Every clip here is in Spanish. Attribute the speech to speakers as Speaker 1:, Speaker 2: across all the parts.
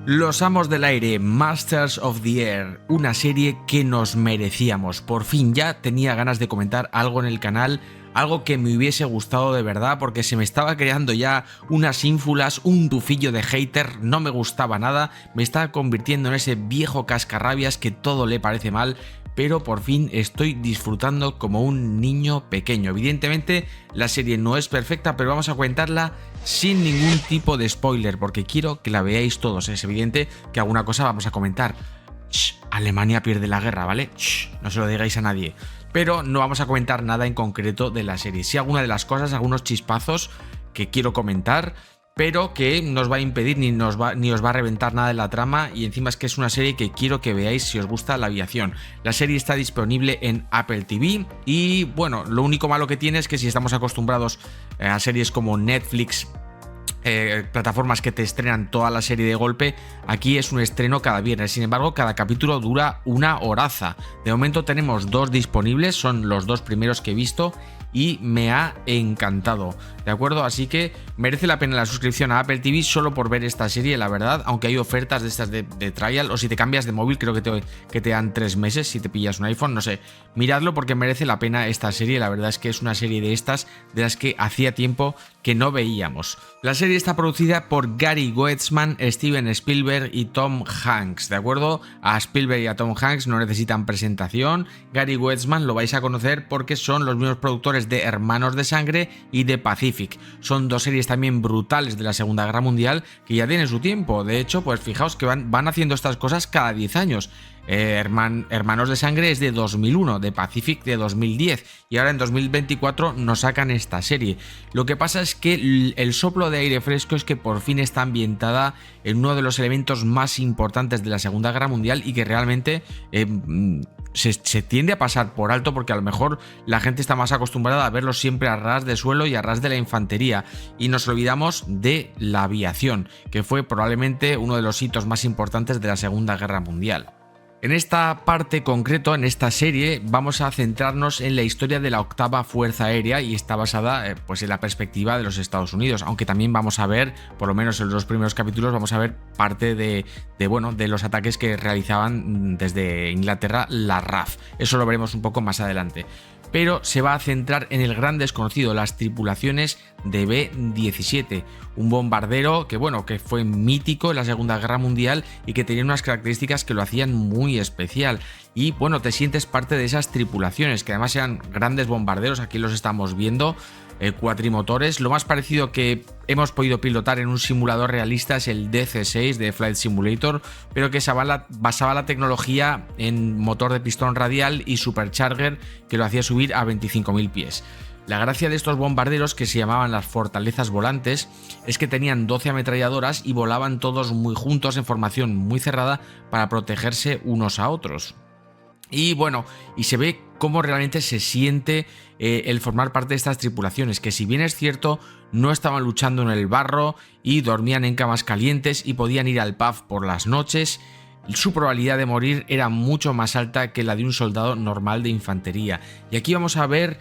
Speaker 1: Los Amos del Aire, Masters of the Air, una serie que nos merecíamos. Por fin ya tenía ganas de comentar algo en el canal, algo que me hubiese gustado de verdad, porque se me estaba creando ya unas ínfulas, un tufillo de hater, no me gustaba nada, me estaba convirtiendo en ese viejo cascarrabias que todo le parece mal, pero por fin estoy disfrutando como un niño pequeño. Evidentemente la serie no es perfecta, pero vamos a comentarla sin ningún tipo de spoiler, porque quiero que la veáis todos. Es evidente que alguna cosa vamos a comentar. Alemania pierde la guerra, ¿vale? No se lo digáis a nadie. Pero no vamos a comentar nada en concreto de la serie. Sí, alguna de las cosas, algunos chispazos que quiero comentar, pero que nos va a impedir ni os va a reventar nada de la trama, y encima es que es una serie que quiero que veáis si os gusta la aviación. La serie está disponible en Apple TV y bueno, lo único malo que tiene es que si estamos acostumbrados a series como Netflix, plataformas que te estrenan toda la serie de golpe, aquí es un estreno cada viernes. Sin embargo, cada capítulo dura una horaza. De momento tenemos 2 disponibles, son los 2 primeros que he visto y me ha encantado, ¿de acuerdo? Así que merece la pena la suscripción a Apple TV solo por ver esta serie, la verdad, aunque hay ofertas de estas de trial, o si te cambias de móvil creo que te dan 3 meses si te pillas un iPhone, no sé, miradlo porque merece la pena esta serie. La verdad es que es una serie de estas de las que hacía tiempo que no veíamos. La serie está producida por Gary Goetzman, Steven Spielberg y Tom Hanks, ¿de acuerdo? A Spielberg y a Tom Hanks no necesitan presentación. Gary Goetzman lo vais a conocer porque son los mismos productores de Hermanos de Sangre y de Pacific. Son 2 series también brutales de la Segunda Guerra Mundial que ya tienen su tiempo. De hecho, pues fijaos que van haciendo estas cosas cada 10 años. Hermanos de Sangre es de 2001, de Pacific de 2010 y ahora en 2024 nos sacan esta serie. Lo que pasa es que el soplo de aire fresco es que por fin está ambientada en uno de los elementos más importantes de la Segunda Guerra Mundial y que realmente se tiende a pasar por alto porque a lo mejor la gente está más acostumbrada a verlo siempre a ras de suelo y a ras de la infantería, y nos olvidamos de la aviación, que fue probablemente uno de los hitos más importantes de la Segunda Guerra Mundial. En esta parte concreto, en esta serie, vamos a centrarnos en la historia de la 8ª Fuerza Aérea y está basada pues en la perspectiva de los Estados Unidos, aunque también vamos a ver, por lo menos en los 2 primeros capítulos, vamos a ver parte de los ataques que realizaban desde Inglaterra la RAF. Eso lo veremos un poco más adelante. Pero se va a centrar en el gran desconocido, las tripulaciones de B-17, un bombardero que fue mítico en la Segunda Guerra Mundial y que tenía unas características que lo hacían muy especial. Y bueno, te sientes parte de esas tripulaciones, que además eran grandes bombarderos, aquí los estamos viendo, cuatrimotores. Lo más parecido que hemos podido pilotar en un simulador realista es el DC-6 de Flight Simulator, pero que basaba la tecnología en motor de pistón radial y supercharger que lo hacía subir a 25.000 pies. La gracia de estos bombarderos, que se llamaban las fortalezas volantes, es que tenían 12 ametralladoras y volaban todos muy juntos en formación muy cerrada para protegerse unos a otros. Y bueno, y se ve cómo realmente se siente el formar parte de estas tripulaciones, que si bien es cierto, no estaban luchando en el barro y dormían en camas calientes y podían ir al pub por las noches, su probabilidad de morir era mucho más alta que la de un soldado normal de infantería. Y aquí vamos a ver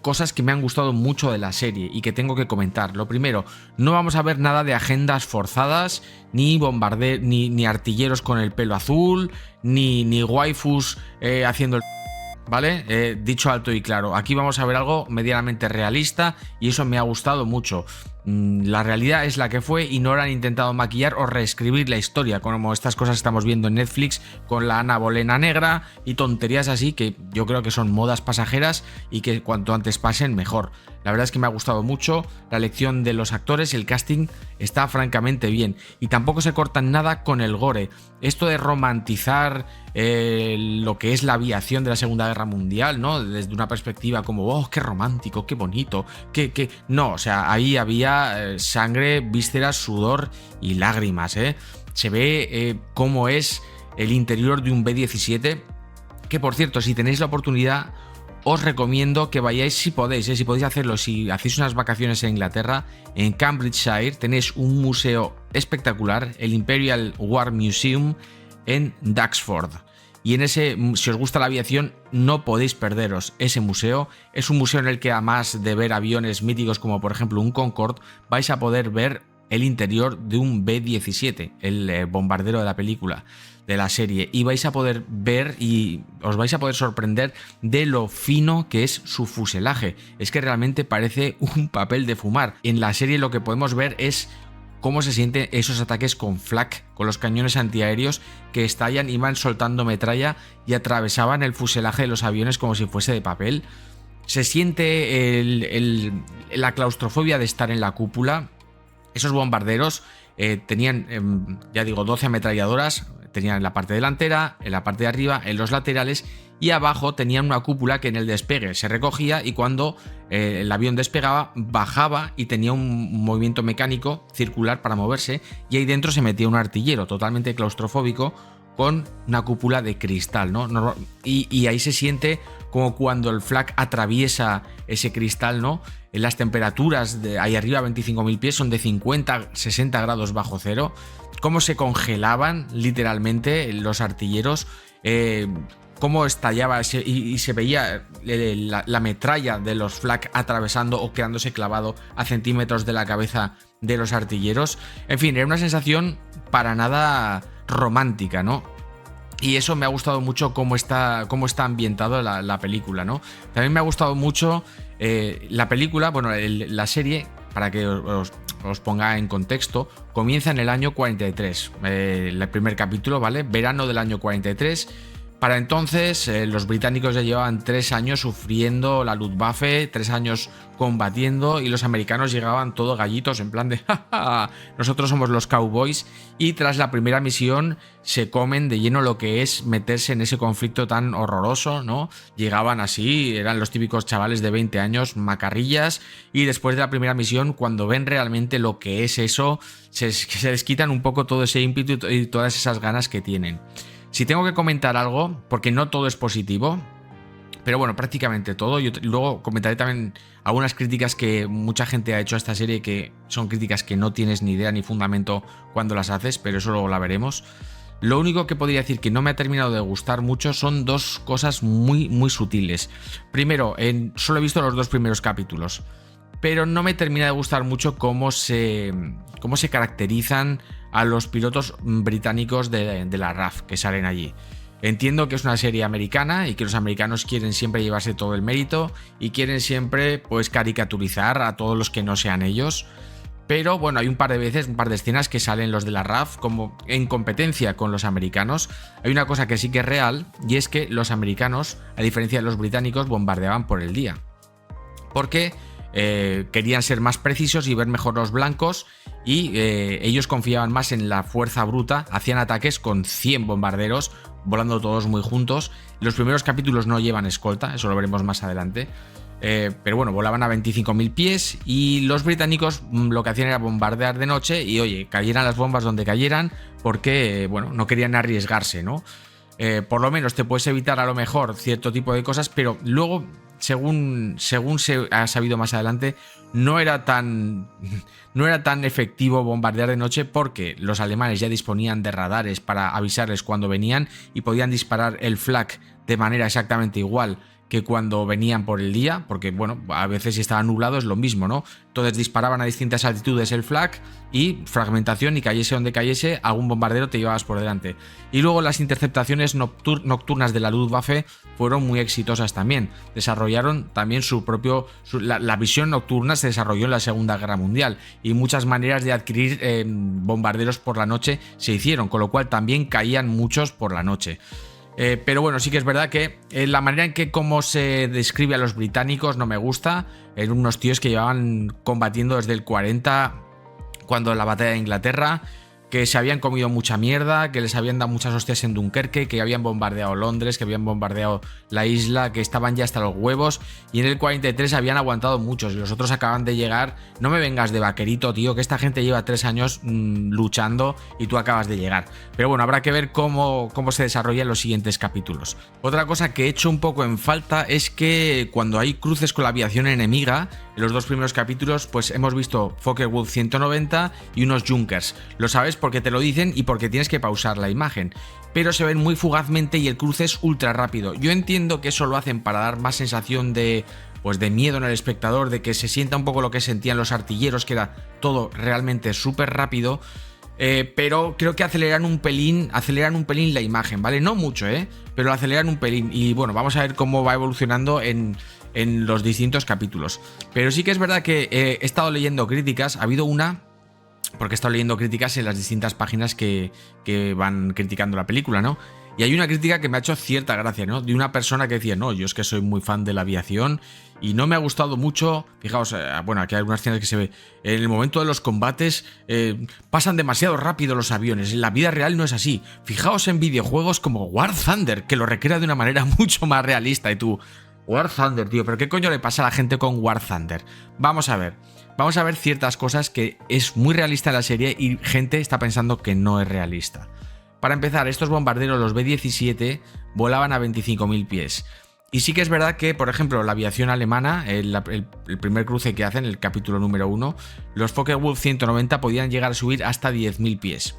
Speaker 1: cosas que me han gustado mucho de la serie y que tengo que comentar. Lo primero, no vamos a ver nada de agendas forzadas, ni ni artilleros con el pelo azul, ni waifus haciendo el... ¿Vale? Dicho alto y claro, aquí vamos a ver algo medianamente realista y eso me ha gustado mucho. La realidad es la que fue y no han intentado maquillar o reescribir la historia, como estas cosas que estamos viendo en Netflix con la Ana Bolena negra y tonterías así que yo creo que son modas pasajeras y que cuanto antes pasen mejor. La verdad es que me ha gustado mucho la elección de los actores, el casting está francamente bien y tampoco se cortan nada con el gore. Esto de romantizar lo que es la aviación de la Segunda Guerra Mundial, ¿no? Desde una perspectiva como, oh, qué romántico, qué bonito, No, o sea, ahí había sangre, vísceras, sudor y lágrimas, ¿eh? Se ve cómo es el interior de un B-17, que por cierto, si tenéis la oportunidad, os recomiendo que vayáis si podéis hacerlo, si hacéis unas vacaciones en Inglaterra, en Cambridgeshire tenéis un museo espectacular, el Imperial War Museum en Duxford. Y en ese, si os gusta la aviación, no podéis perderos ese museo. Es un museo en el que, además de ver aviones míticos como por ejemplo un Concorde, vais a poder ver el interior de un B-17, el bombardero de la película, de la serie, y vais a poder ver y os vais a poder sorprender de lo fino que es su fuselaje. Es que realmente parece un papel de fumar. En la serie lo que podemos ver es cómo se sienten esos ataques con flak, con los cañones antiaéreos que estallan y van soltando metralla y atravesaban el fuselaje de los aviones como si fuese de papel. Se siente la claustrofobia de estar en la cúpula. Esos bombarderos tenían, ya digo, 12 ametralladoras. Tenían en la parte delantera, en la parte de arriba, en los laterales, y abajo tenían una cúpula que en el despegue se recogía y cuando el avión despegaba bajaba y tenía un movimiento mecánico circular para moverse, y ahí dentro se metía un artillero totalmente claustrofóbico con una cúpula de cristal, ¿no? Y ahí se siente como cuando el flak atraviesa ese cristal, ¿no? En las temperaturas de ahí arriba, 25.000 pies, son de 50-60 grados bajo cero. Cómo se congelaban literalmente los artilleros, cómo estallaba y se veía la metralla de los flak atravesando o quedándose clavado a centímetros de la cabeza de los artilleros. En fin, era una sensación para nada romántica, ¿no? Y eso me ha gustado mucho cómo está ambientado la película, ¿no? También me ha gustado mucho la película, bueno, la serie, para que os ponga en contexto, comienza en el año 43, el primer capítulo, ¿vale? Verano del año 43. Para entonces los británicos ya llevaban 3 años sufriendo la Luftwaffe, 3 años combatiendo, y los americanos llegaban todos gallitos en plan de ¡ja, ja! Nosotros somos los cowboys, y tras la primera misión se comen de lleno lo que es meterse en ese conflicto tan horroroso, ¿no? Llegaban así, eran los típicos chavales de 20 años, macarrillas, y después de la primera misión, cuando ven realmente lo que es eso, se les quitan un poco todo ese ímpetu y todas esas ganas que tienen. Si tengo que comentar algo, porque no todo es positivo, pero bueno, prácticamente todo. Yo luego comentaré también algunas críticas que mucha gente ha hecho a esta serie, que son críticas que no tienes ni idea ni fundamento cuando las haces, pero eso luego la veremos. Lo único que podría decir que no me ha terminado de gustar mucho son dos cosas muy, muy sutiles. Primero, solo he visto los 2 primeros capítulos, pero no me termina de gustar mucho cómo se caracterizan a los pilotos británicos de la RAF que salen allí. Entiendo que es una serie americana y que los americanos quieren siempre llevarse todo el mérito y quieren siempre, pues, caricaturizar a todos los que no sean ellos. Pero bueno, hay un par de escenas que salen los de la RAF como en competencia con los americanos. Hay una cosa que sí que es real, y es que los americanos, a diferencia de los británicos, bombardeaban por el día. Porque querían ser más precisos y ver mejor los blancos, y ellos confiaban más en la fuerza bruta. Hacían ataques con 100 bombarderos volando todos muy juntos. Los primeros capítulos no llevan escolta, eso lo veremos más adelante, pero bueno, volaban a 25.000 pies, y los británicos lo que hacían era bombardear de noche y oye, cayeran las bombas donde cayeran, porque bueno, no querían arriesgarse, ¿no? Por lo menos te puedes evitar a lo mejor cierto tipo de cosas, pero luego, según se ha sabido más adelante, no era tan efectivo bombardear de noche, porque los alemanes ya disponían de radares para avisarles cuando venían y podían disparar el flak de manera exactamente igual que cuando venían por el día, porque bueno, a veces si estaba nublado es lo mismo, ¿no? Entonces disparaban a distintas altitudes el flak y fragmentación, y cayese donde cayese, algún bombardero te llevabas por delante. Y luego las interceptaciones nocturnas de la Luftwaffe fueron muy exitosas también. Desarrollaron también la visión nocturna se desarrolló en la Segunda Guerra Mundial, y muchas maneras de adquirir bombarderos por la noche se hicieron, con lo cual también caían muchos por la noche. Pero bueno, sí que es verdad que la manera en que cómo se describe a los británicos no me gusta. Eran unos tíos que llevaban combatiendo desde el 40, cuando la batalla de Inglaterra, que se habían comido mucha mierda, que les habían dado muchas hostias en Dunkerque, que habían bombardeado Londres, que habían bombardeado la isla, que estaban ya hasta los huevos, y en el 43 habían aguantado muchos, y los otros acaban de llegar. No me vengas de vaquerito, tío, que esta gente lleva 3 años luchando y tú acabas de llegar. Pero bueno, habrá que ver cómo se desarrollan los siguientes capítulos. Otra cosa que he hecho un poco en falta es que cuando hay cruces con la aviación enemiga, en los 2 primeros capítulos, pues hemos visto Focke-Wulf 190 y unos Junkers. Lo sabes porque te lo dicen y porque tienes que pausar la imagen, pero se ven muy fugazmente y el cruce es ultra rápido. Yo entiendo que eso lo hacen para dar más sensación de pues de miedo en el espectador, de que se sienta un poco lo que sentían los artilleros, que era todo realmente súper rápido. Pero creo que aceleran un pelín la imagen, ¿vale? No mucho, pero aceleran un pelín. Y bueno, vamos a ver cómo va evolucionando en los distintos capítulos. Pero sí que es verdad que he estado leyendo críticas. Ha habido una, porque he estado leyendo críticas en las distintas páginas que van criticando la película, ¿no? Y hay una crítica que me ha hecho cierta gracia, ¿no? De una persona que decía, no, yo es que soy muy fan de la aviación y no me ha gustado mucho. Fijaos, bueno, aquí hay algunas escenas que se ve. En el momento de los combates pasan demasiado rápido los aviones. En la vida real no es así. Fijaos en videojuegos como War Thunder, que lo recrea de una manera mucho más realista. Y tú, War Thunder, tío, ¿pero qué coño le pasa a la gente con War Thunder? Vamos a ver ciertas cosas que es muy realista en la serie y gente está pensando que no es realista. Para empezar, estos bombarderos, los B-17, volaban a 25.000 pies. Y sí que es verdad que, por ejemplo, la aviación alemana, el primer cruce que hacen, el capítulo número 1, los Focke-Wulf 190 podían llegar a subir hasta 10.000 pies.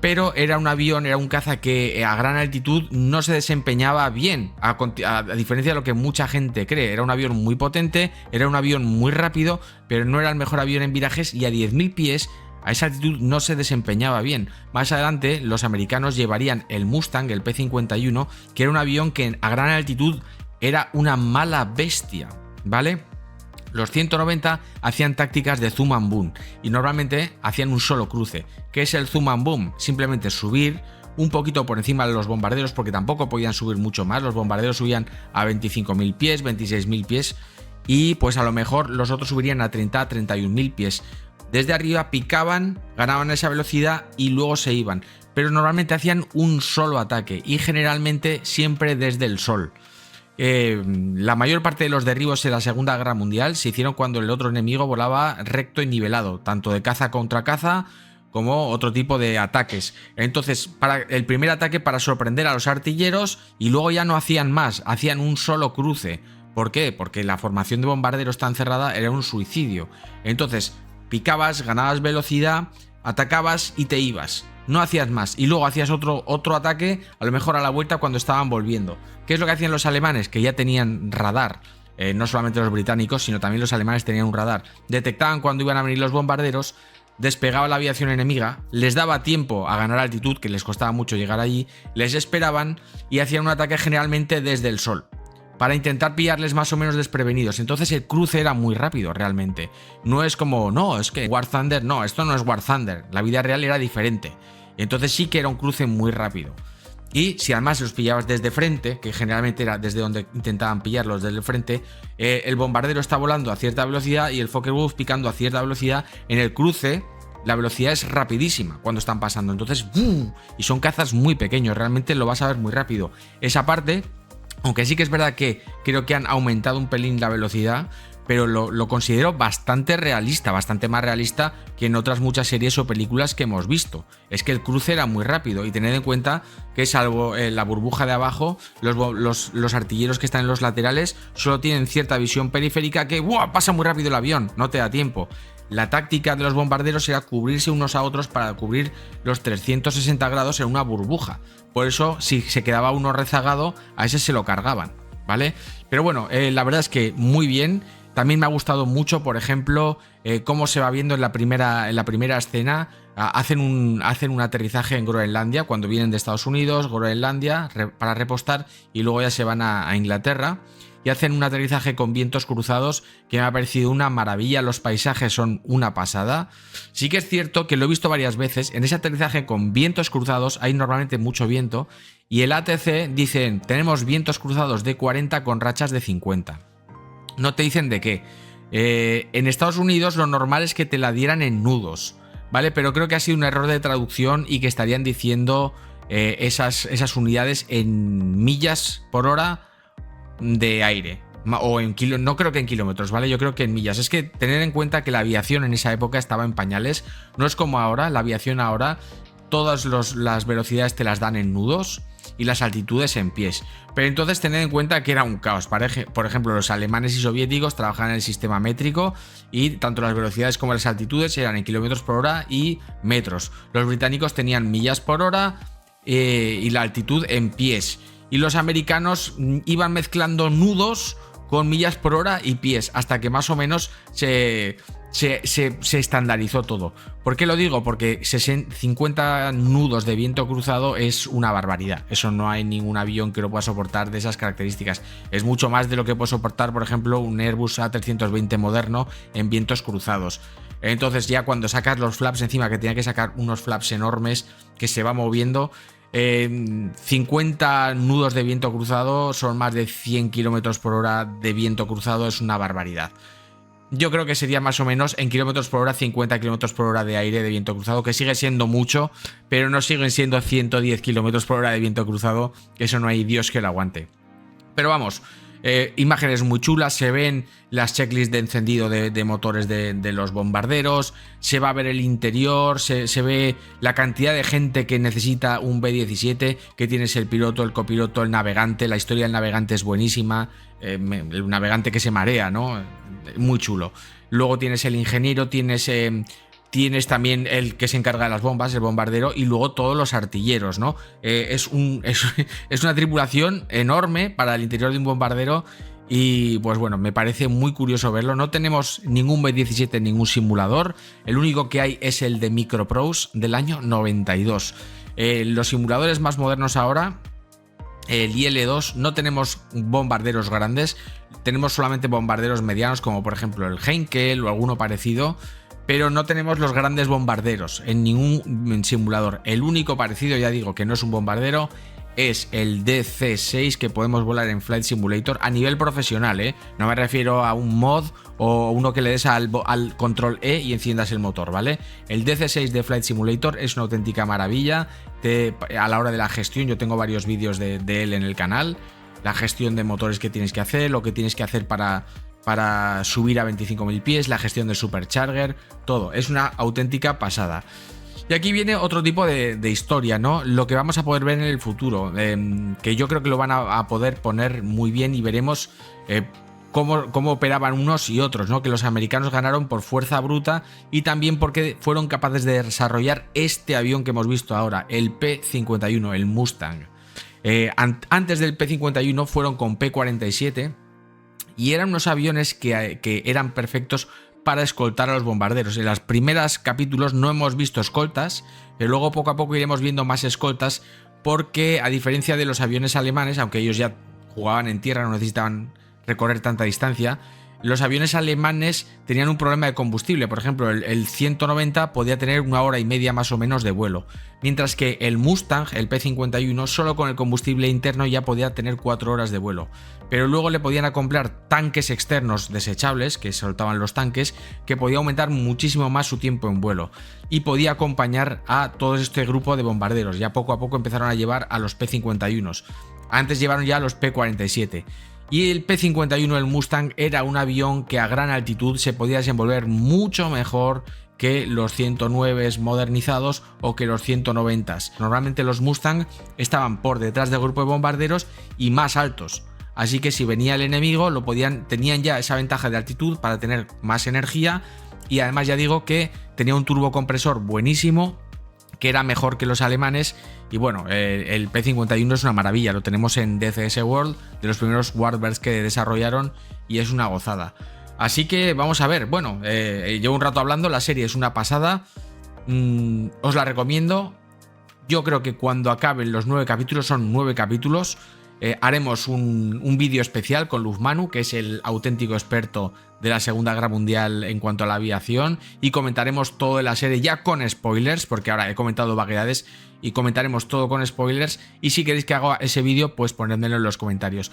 Speaker 1: Pero era un avión, era un caza que a gran altitud no se desempeñaba bien, a diferencia de lo que mucha gente cree. Era un avión muy potente, era un avión muy rápido, pero no era el mejor avión en virajes y a 10.000 pies... a esa altitud no se desempeñaba bien. Más adelante los americanos llevarían el Mustang, el P-51, que era un avión que a gran altitud era una mala bestia, ¿vale? Los 190 hacían tácticas de zoom and boom y normalmente hacían un solo cruce. ¿Qué es el zoom and boom? Simplemente subir un poquito por encima de los bombarderos, porque tampoco podían subir mucho más. Los bombarderos subían a 25.000 pies, 26.000 pies y pues a lo mejor los otros subirían a 30, a 31.000 pies. Desde arriba picaban, ganaban esa velocidad y luego se iban. Pero normalmente hacían un solo ataque y generalmente siempre desde el sol. La mayor parte de los derribos en la Segunda Guerra Mundial se hicieron cuando el otro enemigo volaba recto y nivelado, tanto de caza contra caza como otro tipo de ataques. Entonces, para el primer ataque para sorprender a los artilleros y luego ya no hacían más, hacían un solo cruce. ¿Por qué? Porque la formación de bombarderos tan cerrada era un suicidio. Entonces, picabas, ganabas velocidad, atacabas y te ibas. No hacías más. Y luego hacías otro ataque, a lo mejor a la vuelta cuando estaban volviendo. ¿Qué es lo que hacían los alemanes? Que ya tenían radar. No solamente los británicos, sino también los alemanes tenían un radar. Detectaban cuando iban a venir los bombarderos, despegaba la aviación enemiga, les daba tiempo a ganar altitud, que les costaba mucho llegar allí, les esperaban y hacían un ataque generalmente desde el sol, para intentar pillarles más o menos desprevenidos. Entonces el cruce era muy rápido realmente. No es como, no, es que War Thunder, no, esto no es War Thunder. La vida real era diferente. Entonces sí que era un cruce muy rápido. Y si además los pillabas desde frente, que generalmente era desde donde intentaban pillarlos desde el frente, el bombardero está volando a cierta velocidad y el Focke-Wulf picando a cierta velocidad. En el cruce la velocidad es rapidísima cuando están pasando. Entonces, ¡bum! Y son cazas muy pequeños, realmente lo vas a ver muy rápido. Esa parte... Aunque sí que es verdad que creo que han aumentado un pelín la velocidad, pero lo considero bastante realista, bastante más realista que en otras muchas series o películas que hemos visto. Es que el cruce era muy rápido y tened en cuenta que salvo la burbuja de abajo, los artilleros que están en los laterales solo tienen cierta visión periférica que ¡buah! Pasa muy rápido el avión, no te da tiempo. La táctica de los bombarderos era cubrirse unos a otros para cubrir los 360 grados en una burbuja. Por eso, si se quedaba uno rezagado, a ese se lo cargaban, ¿vale? Pero bueno, la verdad es que muy bien. También me ha gustado mucho, por ejemplo, cómo se va viendo en la primera escena. Hacen un aterrizaje en Groenlandia cuando vienen de Estados Unidos, Groenlandia, para repostar y luego ya se van a Inglaterra. Y hacen un aterrizaje con vientos cruzados que me ha parecido una maravilla. Los paisajes son una pasada. Sí que es cierto que lo he visto varias veces. En ese aterrizaje con vientos cruzados hay normalmente mucho viento. Y el ATC dicen, tenemos vientos cruzados de 40 con rachas de 50. No te dicen de qué. En Estados Unidos lo normal es que te la dieran en nudos, ¿vale? Pero creo que ha sido un error de traducción y que estarían diciendo esas unidades en millas por hora de aire, o en no creo que en kilómetros, ¿vale? Yo creo que en millas. Es que tener en cuenta que la aviación en esa época estaba en pañales, no es como ahora. La aviación ahora, todas las velocidades te las dan en nudos y las altitudes en pies. Pero entonces tened en cuenta que era un caos. Por ejemplo, los alemanes y soviéticos trabajaban en el sistema métrico y tanto las velocidades como las altitudes eran en kilómetros por hora y metros. Los británicos tenían millas por hora y la altitud en pies. Y los americanos iban mezclando nudos con millas por hora y pies, hasta que más o menos se estandarizó todo. ¿Por qué lo digo? Porque 50 nudos de viento cruzado es una barbaridad. Eso no hay ningún avión que lo pueda soportar de esas características. Es mucho más de lo que puede soportar, por ejemplo, un Airbus A320 moderno en vientos cruzados. Entonces ya cuando sacas los flaps encima, que tenía que sacar unos flaps enormes que se va moviendo, 50 nudos de viento cruzado son más de 100 km por hora de viento cruzado, es una barbaridad. Yo creo que sería más o menos en kilómetros por hora 50 km por hora de aire de viento cruzado, que sigue siendo mucho, pero no siguen siendo 110 km por hora de viento cruzado, que eso no hay Dios que lo aguante. Pero vamos, imágenes muy chulas, se ven las checklists de encendido de motores de los bombarderos, se va a ver el interior, se ve la cantidad de gente que necesita un B-17, que tienes el piloto, el copiloto, el navegante. La historia del navegante es buenísima, el navegante que se marea, ¿no? Muy chulo. Luego tienes el ingeniero, tienes también el que se encarga de las bombas, el bombardero, y luego todos los artilleros, ¿no? Es una tripulación enorme para el interior de un bombardero y pues bueno, me parece muy curioso verlo. No tenemos ningún B-17, ningún simulador. El único que hay es el de Microprose del año 92. Los simuladores más modernos ahora, el IL-2, no tenemos bombarderos grandes, tenemos solamente bombarderos medianos, como por ejemplo el Heinkel o alguno parecido, pero no tenemos los grandes bombarderos en ningún simulador. El único parecido, ya digo, que no es un bombardero, es el DC-6 que podemos volar en Flight Simulator a nivel profesional, ¿eh? No me refiero a un mod o uno que le des al control E y enciendas el motor, ¿vale? El DC-6 de Flight Simulator es una auténtica maravilla. A la hora de la gestión, yo tengo varios vídeos de él en el canal. La gestión de motores que tienes que hacer, lo que tienes que hacer para subir a 25.000 pies, la gestión del supercharger, todo. Es una auténtica pasada. Y aquí viene otro tipo de historia, ¿no? Lo que vamos a poder ver en el futuro, que yo creo que lo van a poder poner muy bien y veremos cómo operaban unos y otros, ¿no? Que los americanos ganaron por fuerza bruta y también porque fueron capaces de desarrollar este avión que hemos visto ahora, el P-51, el Mustang. Antes del P-51 fueron con P-47 y eran unos aviones que eran perfectos para escoltar a los bombarderos. En los primeros capítulos no hemos visto escoltas, pero luego poco a poco iremos viendo más escoltas porque, a diferencia de los aviones alemanes, aunque ellos ya jugaban en tierra, no necesitaban recorrer tanta distancia, los aviones alemanes tenían un problema de combustible. Por ejemplo, el 190 podía tener 1 hora y media más o menos de vuelo, mientras que el Mustang, el P-51, solo con el combustible interno ya podía tener 4 horas de vuelo. Pero luego le podían comprar tanques externos desechables, que soltaban los tanques, que podía aumentar muchísimo más su tiempo en vuelo y podía acompañar a todo este grupo de bombarderos. Ya poco a poco empezaron a llevar a los P-51. Antes llevaron ya a los P-47. Y el P-51, el Mustang, era un avión que a gran altitud se podía desenvolver mucho mejor que los 109 modernizados o que los 190. Normalmente los Mustang estaban por detrás del grupo de bombarderos y más altos. Así que si venía el enemigo, tenían ya esa ventaja de altitud para tener más energía, y además ya digo que tenía un turbocompresor buenísimo, que era mejor que los alemanes. Y bueno, el P-51 es una maravilla, lo tenemos en DCS World, de los primeros Warbirds que desarrollaron, y es una gozada. Así que vamos a ver, bueno, llevo un rato hablando, la serie es una pasada, os la recomiendo. Yo creo que cuando acaben los 9 capítulos, son 9 capítulos, haremos un vídeo especial con Luz Manu, que es el auténtico experto de la Segunda Guerra Mundial en cuanto a la aviación, y comentaremos todo de la serie ya con spoilers, porque ahora he comentado vaguedades y comentaremos todo con spoilers. Y si queréis que haga ese vídeo, pues ponedmelo en los comentarios.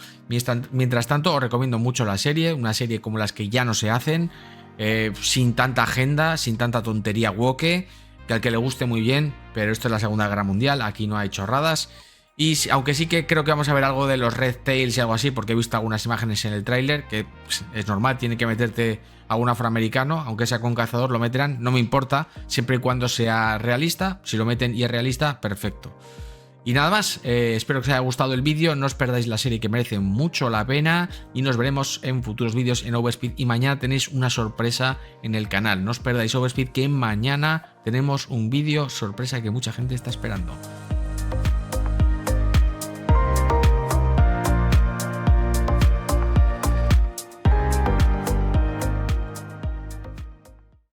Speaker 1: Mientras tanto, os recomiendo mucho la serie, una serie como las que ya no se hacen, sin tanta agenda, sin tanta tontería woke, que al que le guste muy bien, pero esto es la Segunda Guerra Mundial, aquí no hay chorradas. Y aunque sí que creo que vamos a ver algo de los Red Tails y algo así, porque he visto algunas imágenes en el tráiler, que es normal, tiene que meterte a un afroamericano, aunque sea con cazador, lo meterán, no me importa, siempre y cuando sea realista. Si lo meten y es realista, perfecto. Y nada más, espero que os haya gustado el vídeo, no os perdáis la serie, que merece mucho la pena, y nos veremos en futuros vídeos en Overspeed. Y mañana tenéis una sorpresa en el canal, no os perdáis Overspeed, que mañana tenemos un vídeo sorpresa que mucha gente está esperando.